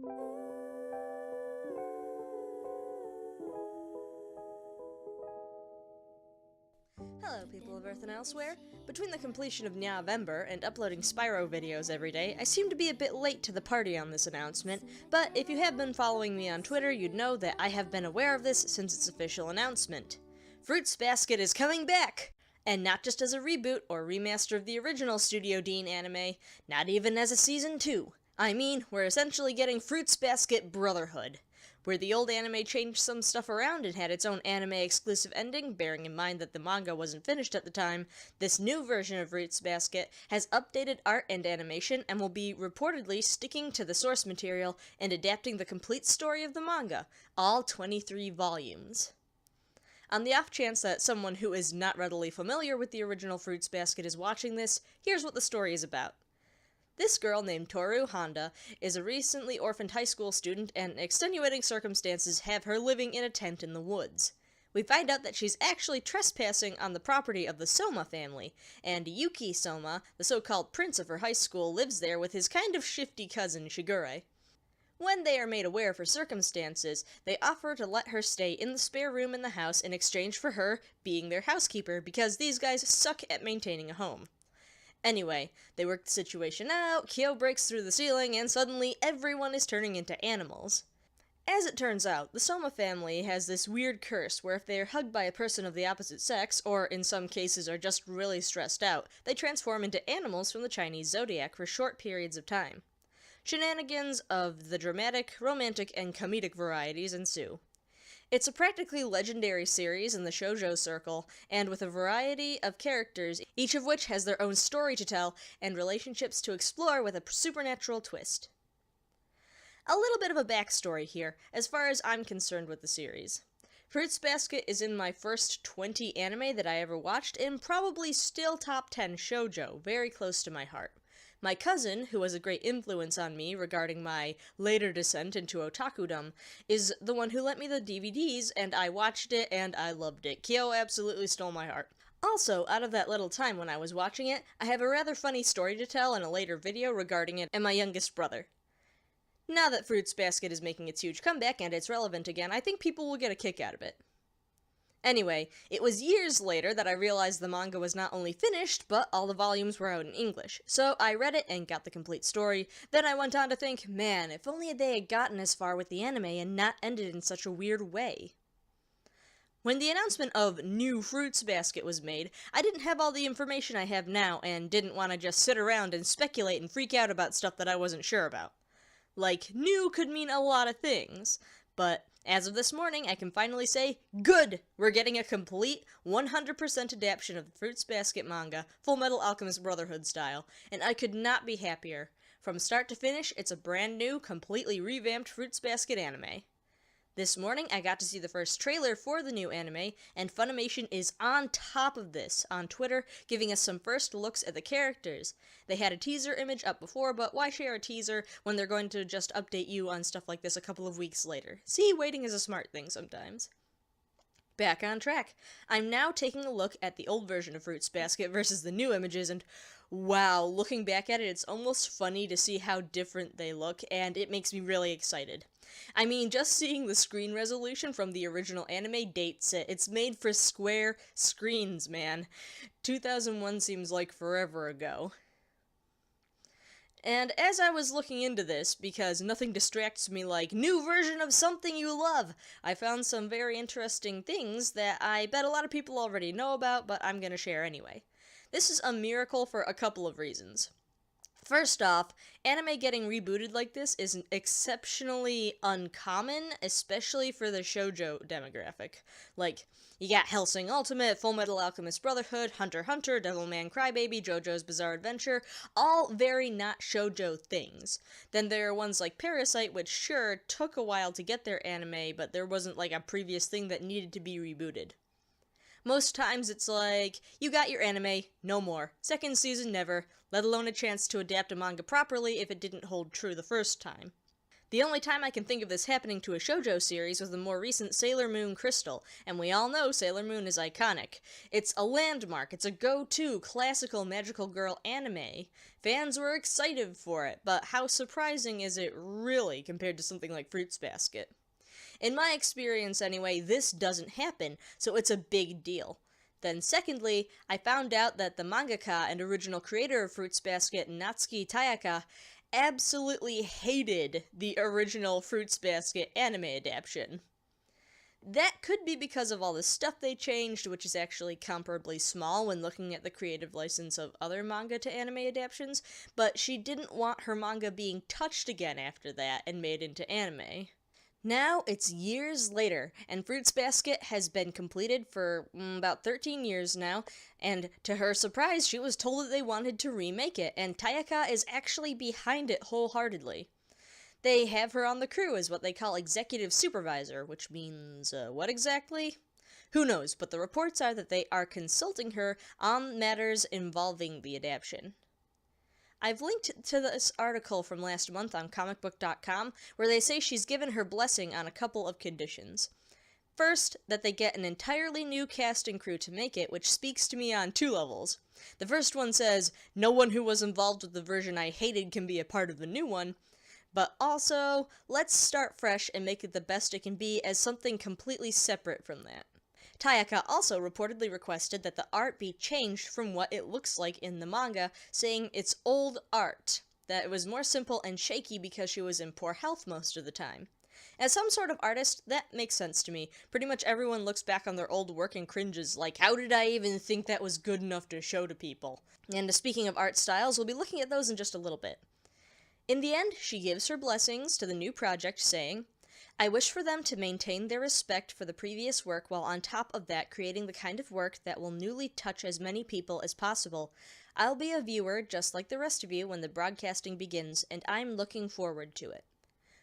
Hello, people of Earth and elsewhere. Between the completion of November and uploading Spyro videos every day, I seem to be a bit late to the party on this announcement, but if you have been following me on Twitter, you'd know that I have been aware of this since its official announcement. Fruits Basket is coming back! And not just as a reboot or remaster of the original Studio Dean anime, not even as a Season 2. I mean, we're essentially getting Fruits Basket Brotherhood. Where the old anime changed some stuff around and had its own anime-exclusive ending, bearing in mind that the manga wasn't finished at the time, this new version of Fruits Basket has updated art and animation and will be reportedly sticking to the source material and adapting the complete story of the manga, all 23 volumes. On the off chance that someone who is not readily familiar with the original Fruits Basket is watching this, here's what the story is about. This girl named Toru Honda is a recently orphaned high school student, and extenuating circumstances have her living in a tent in the woods. We find out that she's actually trespassing on the property of the Soma family, and Yuki Soma, the so-called prince of her high school, lives there with his kind of shifty cousin Shigure. When they are made aware of her circumstances, they offer to let her stay in the spare room in the house in exchange for her being their housekeeper, because these guys suck at maintaining a home. Anyway, they work the situation out, Kyo breaks through the ceiling, and suddenly everyone is turning into animals. As it turns out, the Soma family has this weird curse where if they are hugged by a person of the opposite sex, or in some cases are just really stressed out, they transform into animals from the Chinese zodiac for short periods of time. Shenanigans of the dramatic, romantic, and comedic varieties ensue. It's a practically legendary series in the shojo circle, and with a variety of characters, each of which has their own story to tell and relationships to explore with a supernatural twist. A little bit of a backstory here, as far as I'm concerned with the series. Fruits Basket is in my first 20 anime that I ever watched, and probably still top 10 shojo, very close to my heart. My cousin, who was a great influence on me regarding my later descent into otakudom, is the one who lent me the DVDs, and I watched it, and I loved it. Kyo absolutely stole my heart. Also, out of that little time when I was watching it, I have a rather funny story to tell in a later video regarding it and my youngest brother. Now that Fruits Basket is making its huge comeback and it's relevant again, I think people will get a kick out of it. Anyway, it was years later that I realized the manga was not only finished, but all the volumes were out in English. So I read it and got the complete story. Then I went on to think, man, if only they had gotten as far with the anime and not ended in such a weird way. When the announcement of New Fruits Basket was made, I didn't have all the information I have now and didn't want to just sit around and speculate and freak out about stuff that I wasn't sure about. Like, new could mean a lot of things, but as of this morning, I can finally say, good! We're getting a complete 100% adaptation of the Fruits Basket manga, Full Metal Alchemist Brotherhood style, and I could not be happier. From start to finish, it's a brand new, completely revamped Fruits Basket anime. This morning, I got to see the first trailer for the new anime, and Funimation is on top of this on Twitter, giving us some first looks at the characters. They had a teaser image up before, but why share a teaser when they're going to just update you on stuff like this a couple of weeks later? See, waiting is a smart thing sometimes. Back on track. I'm now taking a look at the old version of Fruits Basket versus the new images, and wow, looking back at it, it's almost funny to see how different they look, and it makes me really excited. I mean, just seeing the screen resolution from the original anime dates it. It's made for square screens, man. 2001 seems like forever ago. And as I was looking into this, because nothing distracts me like new version of something you love, I found some very interesting things that I bet a lot of people already know about, but I'm gonna share anyway. This is a miracle for a couple of reasons. First off, anime getting rebooted like this is exceptionally uncommon, especially for the shoujo demographic. Like, you got Hellsing Ultimate, Full Metal Alchemist Brotherhood, Hunter x Hunter, Devilman Crybaby, JoJo's Bizarre Adventure, all very not shoujo things. Then there are ones like Parasite, which sure, took a while to get their anime, but there wasn't like a previous thing that needed to be rebooted. Most times it's like, you got your anime, no more. Second season, never, let alone a chance to adapt a manga properly if it didn't hold true the first time. The only time I can think of this happening to a shojo series was the more recent Sailor Moon Crystal, and we all know Sailor Moon is iconic. It's a landmark, it's a go-to classical magical girl anime. Fans were excited for it, but how surprising is it really compared to something like Fruits Basket? In my experience anyway, this doesn't happen, so it's a big deal. Then secondly, I found out that the mangaka and original creator of Fruits Basket, Natsuki Tayaka, absolutely hated the original Fruits Basket anime adaptation. That could be because of all the stuff they changed, which is actually comparably small when looking at the creative license of other manga to anime adaptations, but she didn't want her manga being touched again after that and made into anime. Now it's years later, and Fruits Basket has been completed for about 13 years now, and to her surprise, she was told that they wanted to remake it, and Tayaka is actually behind it wholeheartedly. They have her on the crew as what they call executive supervisor, which means, what exactly? Who knows, but the reports are that they are consulting her on matters involving the adaptation. I've linked to this article from last month on comicbook.com, where they say she's given her blessing on a couple of conditions. First, that they get an entirely new cast and crew to make it, which speaks to me on two levels. The first one says, no one who was involved with the version I hated can be a part of the new one, but also, let's start fresh and make it the best it can be as something completely separate from that. Tayaka also reportedly requested that the art be changed from what it looks like in the manga, saying it's old art, that it was more simple and shaky because she was in poor health most of the time. As some sort of artist, that makes sense to me. Pretty much everyone looks back on their old work and cringes, like, how did I even think that was good enough to show to people? And speaking of art styles, we'll be looking at those in just a little bit. In the end, she gives her blessings to the new project, saying, I wish for them to maintain their respect for the previous work while on top of that creating the kind of work that will newly touch as many people as possible. I'll be a viewer just like the rest of you when the broadcasting begins, and I'm looking forward to it.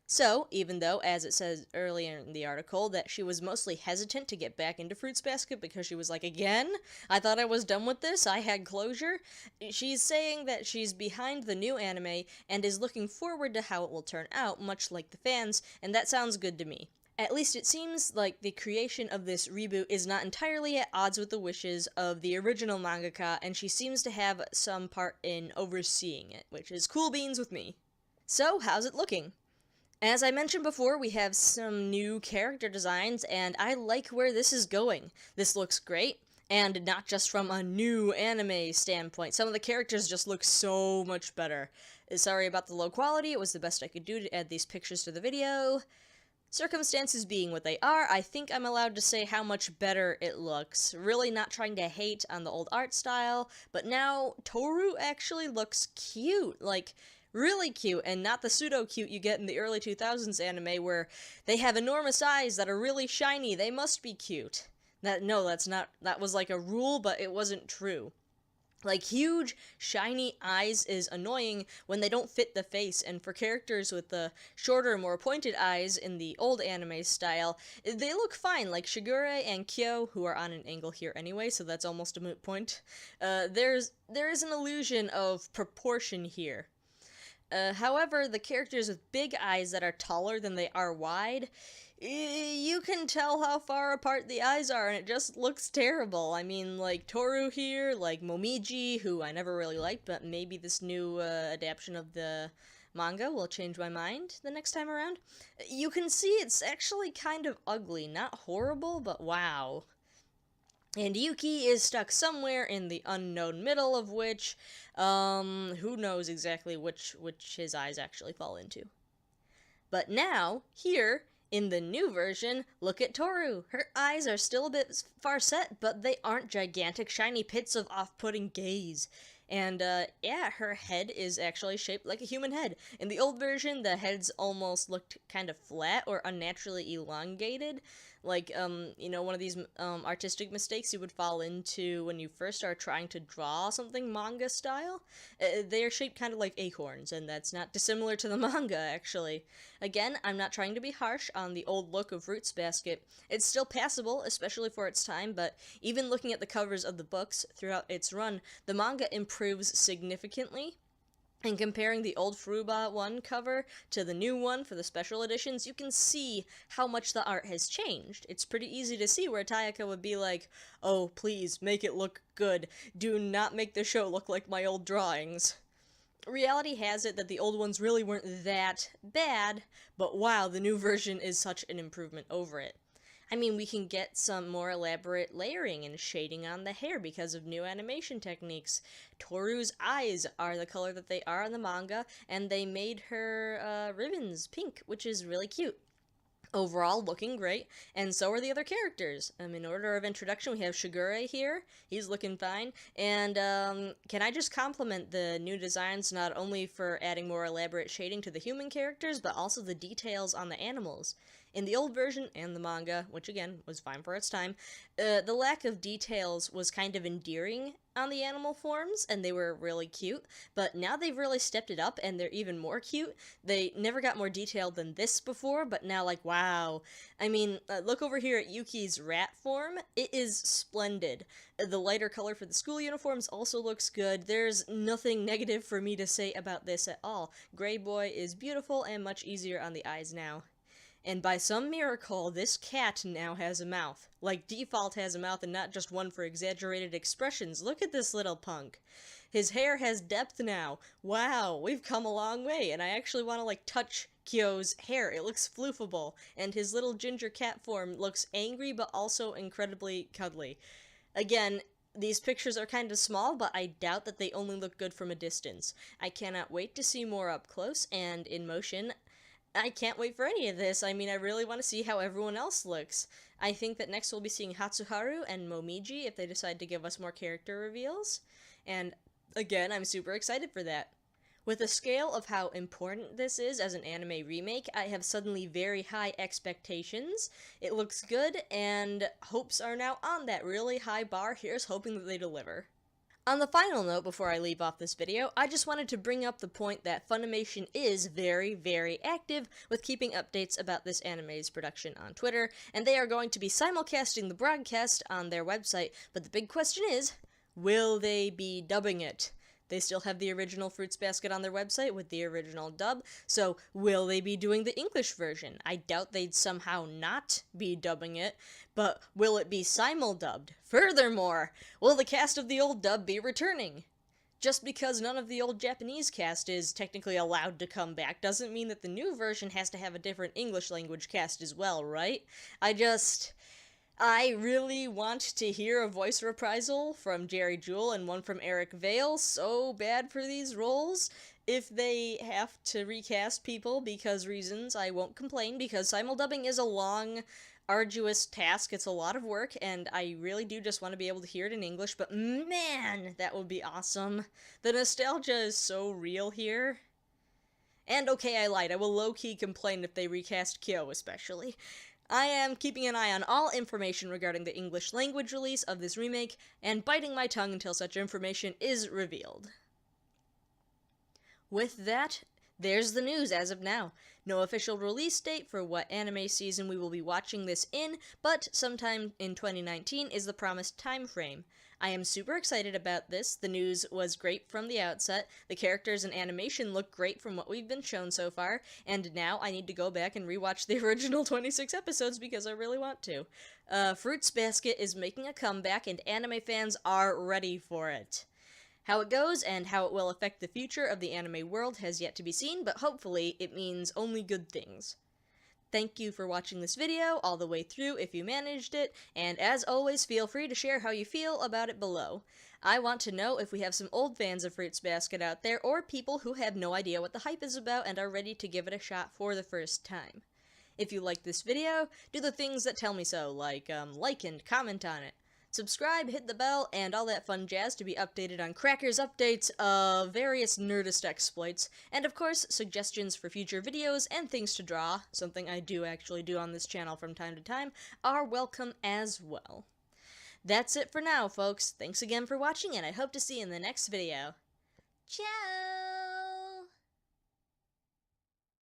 So, even though, as it says earlier in the article, that she was mostly hesitant to get back into Fruits Basket because she was like, again? I thought I was done with this, I had closure? She's saying that she's behind the new anime and is looking forward to how it will turn out, much like the fans, and that sounds good to me. At least it seems like the creation of this reboot is not entirely at odds with the wishes of the original mangaka, and she seems to have some part in overseeing it, which is cool beans with me. So, how's it looking? As I mentioned before, we have some new character designs, and I like where this is going. This looks great, and not just from a new anime standpoint. Some of the characters just look so much better. Sorry about the low quality, it was the best I could do to add these pictures to the video. Circumstances being what they are, I think I'm allowed to say how much better it looks. Really not trying to hate on the old art style, but now Toru actually looks cute, like, really cute, and not the pseudo-cute you get in the early 2000s anime where they have enormous eyes that are really shiny, they must be cute. That was like a rule, but it wasn't true. Like, huge, shiny eyes is annoying when they don't fit the face, and for characters with the shorter, more pointed eyes in the old anime style, they look fine, like Shigure and Kyo, who are on an angle here anyway, so that's almost a moot point. There is an illusion of proportion here. However, the characters with big eyes that are taller than they are wide, you can tell how far apart the eyes are, and it just looks terrible. I mean, like Toru here, like Momiji, who I never really liked, but maybe this new adaptation of the manga will change my mind the next time around. You can see it's actually kind of ugly, not horrible, but wow. And Yuki is stuck somewhere in the unknown middle of which, who knows exactly which his eyes actually fall into. But now, here, in the new version, look at Toru. Her eyes are still a bit far set, but they aren't gigantic shiny pits of off-putting gaze. And, yeah, her head is actually shaped like a human head. In the old version, the heads almost looked kind of flat or unnaturally elongated. Like, one of these artistic mistakes you would fall into when you first start trying to draw something manga style. They are shaped kind of like acorns, and that's not dissimilar to the manga, actually. Again, I'm not trying to be harsh on the old look of Fruits Basket. It's still passable, especially for its time, but even looking at the covers of the books throughout its run, the manga improves significantly. And comparing the old Furuba one cover to the new one for the special editions, you can see how much the art has changed. It's pretty easy to see where Tayaka would be like, "Oh, please, make it look good. Do not make the show look like my old drawings." Reality has it that the old ones really weren't that bad, but wow, the new version is such an improvement over it. I mean, we can get some more elaborate layering and shading on the hair because of new animation techniques. Toru's eyes are the color that they are in the manga, and they made her ribbons pink, which is really cute. Overall, looking great, and so are the other characters. In order of introduction, we have Shigure here. He's looking fine. And can I just compliment the new designs not only for adding more elaborate shading to the human characters, but also the details on the animals. In the old version and the manga, which again was fine for its time, the lack of details was kind of endearing on the animal forms, and they were really cute, but now they've really stepped it up, and they're even more cute. They never got more detailed than this before, but now, like, wow. I mean, look over here at Yuki's rat form. It is splendid. The lighter color for the school uniforms also looks good. There's nothing negative for me to say about this at all. Gray Boy is beautiful and much easier on the eyes now. And by some miracle, this cat now has a mouth. Like, default has a mouth and not just one for exaggerated expressions. Look at this little punk. His hair has depth now. Wow, we've come a long way, and I actually want to, like, touch Kyo's hair. It looks floofable, and his little ginger cat form looks angry but also incredibly cuddly. Again, these pictures are kind of small, but I doubt that they only look good from a distance. I cannot wait to see more up close and in motion. I can't wait for any of this. I mean, I really want to see how everyone else looks. I think that next we'll be seeing Hatsuharu and Momiji if they decide to give us more character reveals. And again, I'm super excited for that. With a scale of how important this is as an anime remake, I have suddenly very high expectations. It looks good, and hopes are now on that really high bar. Here's hoping that they deliver. On the final note, before I leave off this video, I just wanted to bring up the point that Funimation is very, very active with keeping updates about this anime's production on Twitter, and they are going to be simulcasting the broadcast on their website, but the big question is, will they be dubbing it? They still have the original Fruits Basket on their website with the original dub, so will they be doing the English version? I doubt they'd somehow not be dubbing it, but will it be simul-dubbed? Furthermore, will the cast of the old dub be returning? Just because none of the old Japanese cast is technically allowed to come back doesn't mean that the new version has to have a different English language cast as well, right? I really want to hear a voice reprisal from Jerry Jewell and one from Eric Vale so bad for these roles. If they have to recast people because reasons, I won't complain, because simuldubbing is a long, arduous task. It's a lot of work, and I really do just want to be able to hear it in English, but man, that would be awesome. The nostalgia is so real here. And okay, I lied. I will low-key complain if they recast Kyo, especially. I am keeping an eye on all information regarding the English language release of this remake, and biting my tongue until such information is revealed. With that, there's the news as of now. No official release date for what anime season we will be watching this in, but sometime in 2019 is the promised time frame. I am super excited about this. The news was great from the outset. The characters and animation look great from what we've been shown so far, and now I need to go back and rewatch the original 26 episodes because I really want to. Fruits Basket is making a comeback, and anime fans are ready for it. How it goes and how it will affect the future of the anime world has yet to be seen, but hopefully it means only good things. Thank you for watching this video all the way through if you managed it, and as always, feel free to share how you feel about it below. I want to know if we have some old fans of Fruits Basket out there, or people who have no idea what the hype is about and are ready to give it a shot for the first time. If you like this video, do the things that tell me so, like and comment on it. Subscribe, hit the bell, and all that fun jazz to be updated on Cracker's updates of various Nerdist exploits, and of course, suggestions for future videos and things to draw, something I do actually do on this channel from time to time, are welcome as well. That's it for now, folks. Thanks again for watching, and I hope to see you in the next video. Ciao!